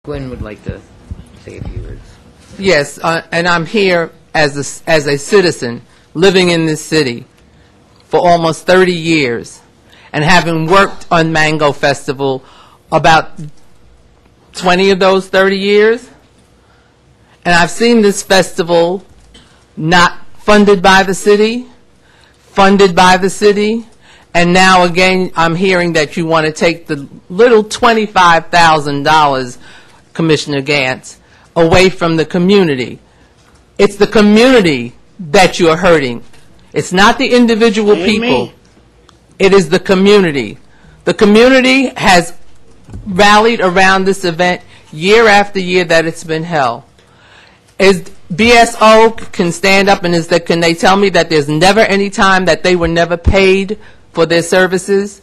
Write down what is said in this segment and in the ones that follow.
Gwen would like to say a few words. Yes, and I'm here as a citizen living in this city for almost 30 years and having worked on Mango Festival about 20 of those 30 years. And I've seen this festival not funded by the city, funded by the city, and now again I'm hearing that you want to take the little $25,000, Commissioner Gantz, away from the community. It's the community that you're hurting. It's not the individual people. It is the community. The community has rallied around this event year after year that it's been held. Is BSO can stand up and can they tell me that there's never any time that they were never paid for their services?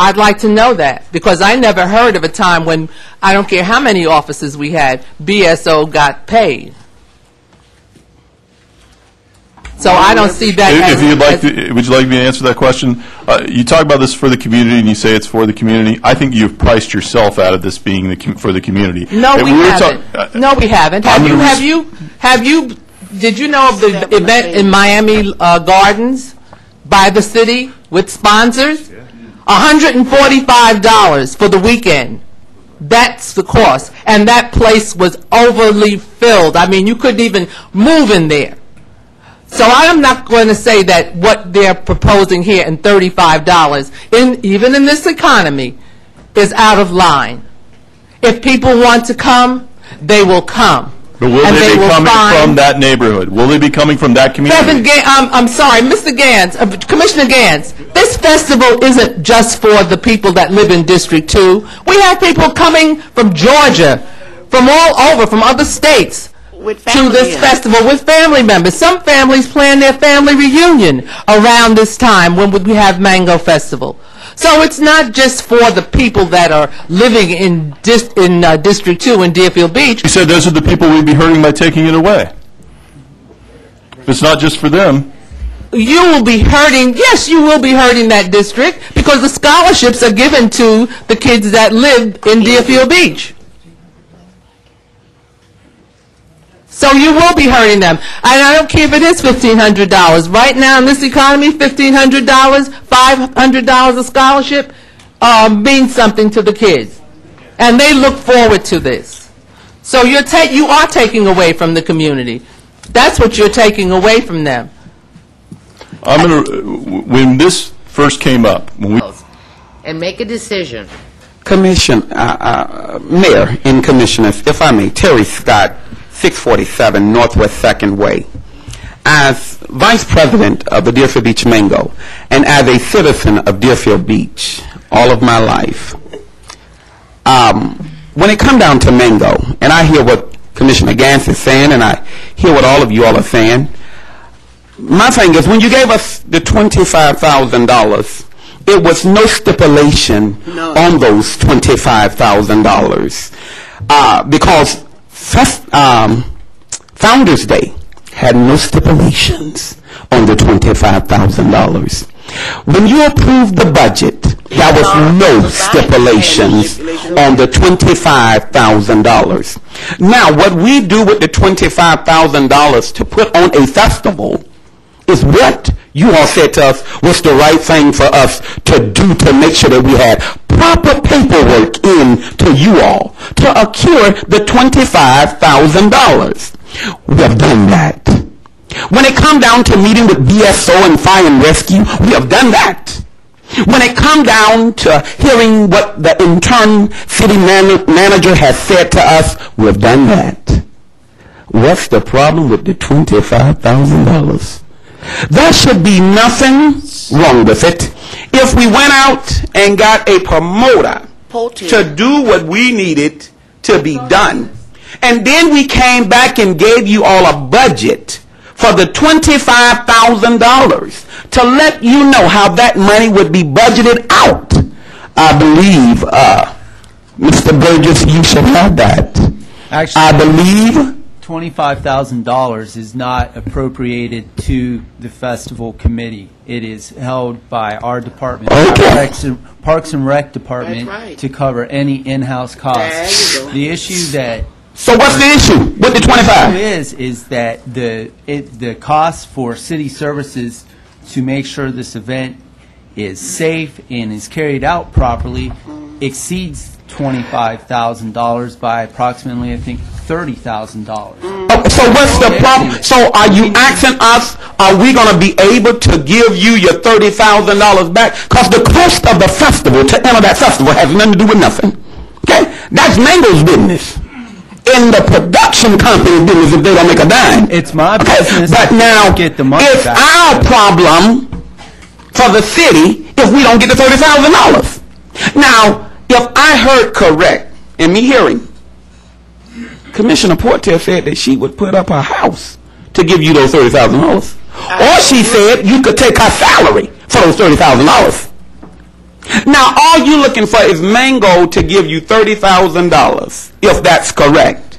I'd like to know that, because I never heard of a time when, I don't care how many officers we had, BSO got paid. So I don't see that. If you'd like to, would you like me to answer that question? You talk about this for the community, and you say it's for the community. I think you've priced yourself out of this being for the community. No, we haven't. No, we haven't. Did you know of the event in Miami Gardens by the city with sponsors? $145 for the weekend. That's the cost. And that place was overly filled. I mean, you couldn't even move in there. So I am not going to say that what they're proposing here in $35, even in this economy, is out of line. If people want to come, they will come. But will they be coming from that neighborhood? Will they be coming from that community? I'm sorry, Mr. Gantz, Commissioner Gantz, this festival isn't just for the people that live in District 2. We have people coming from Georgia, from all over, from other states, to this festival with family members. Some families plan their family reunion around this time when we have Mango Festival. So it's not just for the people that are living in District 2 in Deerfield Beach. You said those are the people we'd be hurting by taking it away. It's not just for them. You will be hurting, yes, you will be hurting that district, because the scholarships are given to the kids that live in Deerfield Beach. So you will be hurting them. And I don't care if it is $1,500. Right now in this economy, $1,500, $500 a scholarship means something to the kids. And they look forward to this. So you are taking away from the community. That's what you're taking away from them. When this first came up, and make a decision. Mayor and Commissioners, if I may, Terry Scott, 647 Northwest 2nd Way. As Vice President of the Deerfield Beach Mango, and as a citizen of Deerfield Beach all of my life, when it comes down to Mango, and I hear what Commissioner Gantz is saying, and I hear what all of you all are saying, my thing is, when you gave us the $25,000, there was no stipulation on those $25,000 because Founders Day had no stipulations on the $25,000. When you approved the budget, there was no stipulations on the $25,000. Now, what we do with the $25,000 to put on a festival is what you all said to us was the right thing for us to do to make sure that we had proper paperwork in to you all to accrue the $25,000. We have done that. When it comes down to meeting with BSO and Fire and Rescue, we have done that. When it comes down to hearing what the intern city manager has said to us, we have done that. What's the problem with the $25,000? There should be nothing wrong with it if we went out and got a promoter to do what we needed to be done. And then we came back and gave you all a budget for the $25,000 to let you know how that money would be budgeted out. I believe, Mr. Burgess, you should have that. Actually, I believe $25,000 is not appropriated to the festival committee. It is held by our department, Parks and Rec department, That's right. to cover any in-house costs. There you go. The issue that So what's the issue with the 25? is that the cost for city services to make sure this event is safe and is carried out properly exceeds $25,000 by approximately, I think, $30,000. So what's the problem? So are you asking us, are we going to be able to give you your $30,000 back? Because the cost of the festival, to enter that festival, has nothing to do with nothing. Okay? That's Mango's business. In the production company's business, if they don't make a dime. It's my business But now, to get the money it's back. our problem for the city if we don't get the $30,000. Now, if I heard correct in me hearing, Commissioner Porter said that she would put up her house to give you those $30,000. Or she said you could take her salary for those $30,000. Now, all you're looking for is Mango to give you $30,000, if that's correct.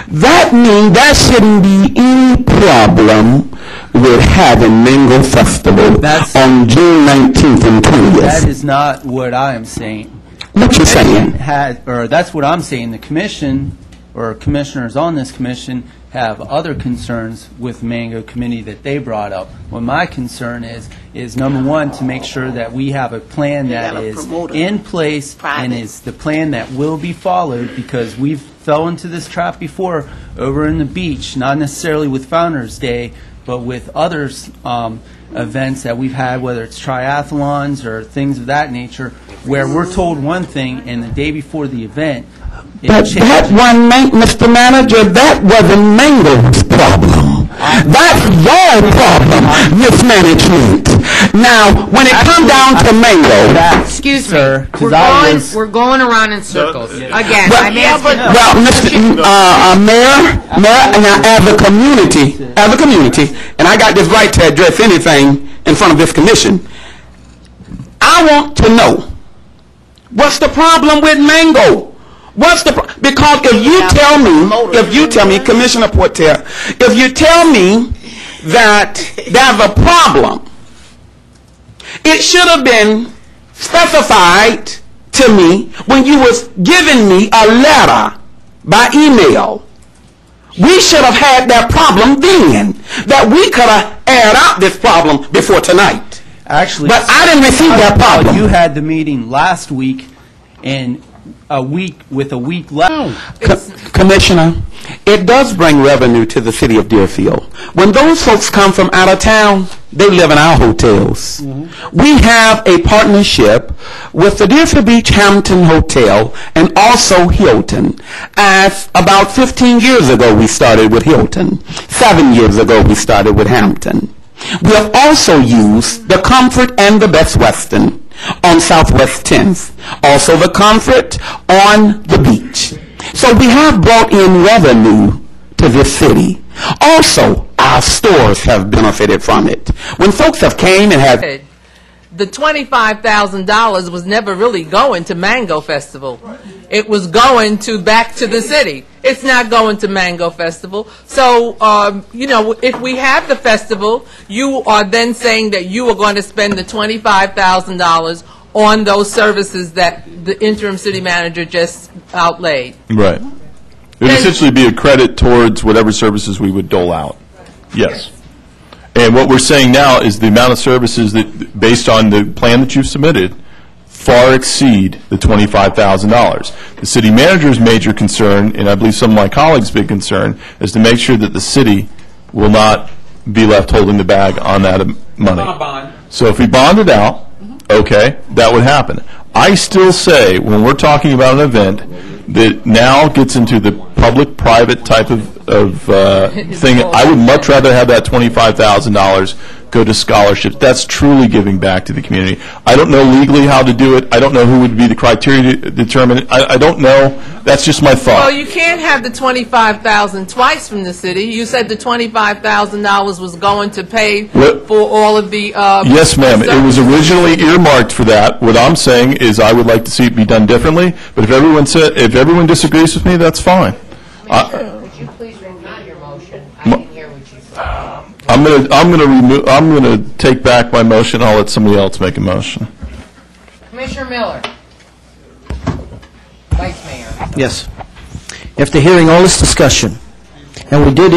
That means there shouldn't be any problem with having Mango Festival on June 19th and 20th. That is not what I am saying. What you saying? That's what I'm saying. The commission, or commissioners on this commission, have other concerns with Mango Committee that they brought up. What my concern is number one, to make sure that we have a plan that is in place and is the plan that will be followed, because we've fell into this trap before over in the beach, not necessarily with Founders Day, but with others events that we've had, whether it's triathlons or things of that nature, where we're told one thing and the day before the event, But that one night, Mr. Manager, that wasn't Mango's problem. That's your problem, mismanagement. Now, when it comes down to Mango, Excuse me, Sir, 'cause we're going around in circles. Again, Well, I'm asking... well, Mr. Mayor, now as a community, and I got this right to address anything in front of this commission, I want to know, what's the problem with Mango? Because if you tell me, Commissioner Porter, if you tell me that there's a problem, it should have been specified to me when you was giving me a letter by email. We should have had that problem then, that we could have aired out this problem before tonight. actually... But I didn't receive that problem. You had the meeting last week, and a week left. Commissioner, it does bring revenue to the city of Deerfield. When those folks come from out of town, they live in our hotels. We have a partnership with the Deerfield Beach Hampton Hotel and also Hilton. As about 15 years ago, we started with Hilton. 7 years ago, we started with Hampton. We have also used the Comfort and the Best Western on Southwest 10th. Also the Comfort on the beach. So we have brought in revenue to this city. Also, our stores have benefited from it. When folks have came and have... The $25,000 was never really going to Mango Festival. It was going back to the city. It's not going to Mango Festival. So, if we have the festival, you are then saying that you are going to spend the $25,000 on those services that the interim city manager just outlaid. Right. It would essentially be a credit towards whatever services we would dole out. Yes. And what we're saying now is the amount of services that, based on the plan that you've submitted, far exceed the $25,000. The city manager's major concern, and I believe some of my colleagues' big concern, is to make sure that the city will not be left holding the bag on that money. So if we bond it out, okay, that would happen. I still say, when we're talking about an event that now gets into the public-private type of thing, I would much rather have that $25,000 go to scholarships. That's truly giving back to the community. I don't know legally how to do it. I don't know who would be the criteria to determine it. I don't know. That's just my thought. Well, you can't have the $25,000 twice from the city. You said the $25,000 was going to pay for all of the... yes, ma'am. It was originally earmarked for that. What I'm saying is I would like to see it be done differently, but if everyone disagrees with me, that's fine. Could you please remind I'm gonna take back my motion. I'll let somebody else make a motion. Commissioner Miller. Vice Mayor. Yes. After hearing all this discussion, and we did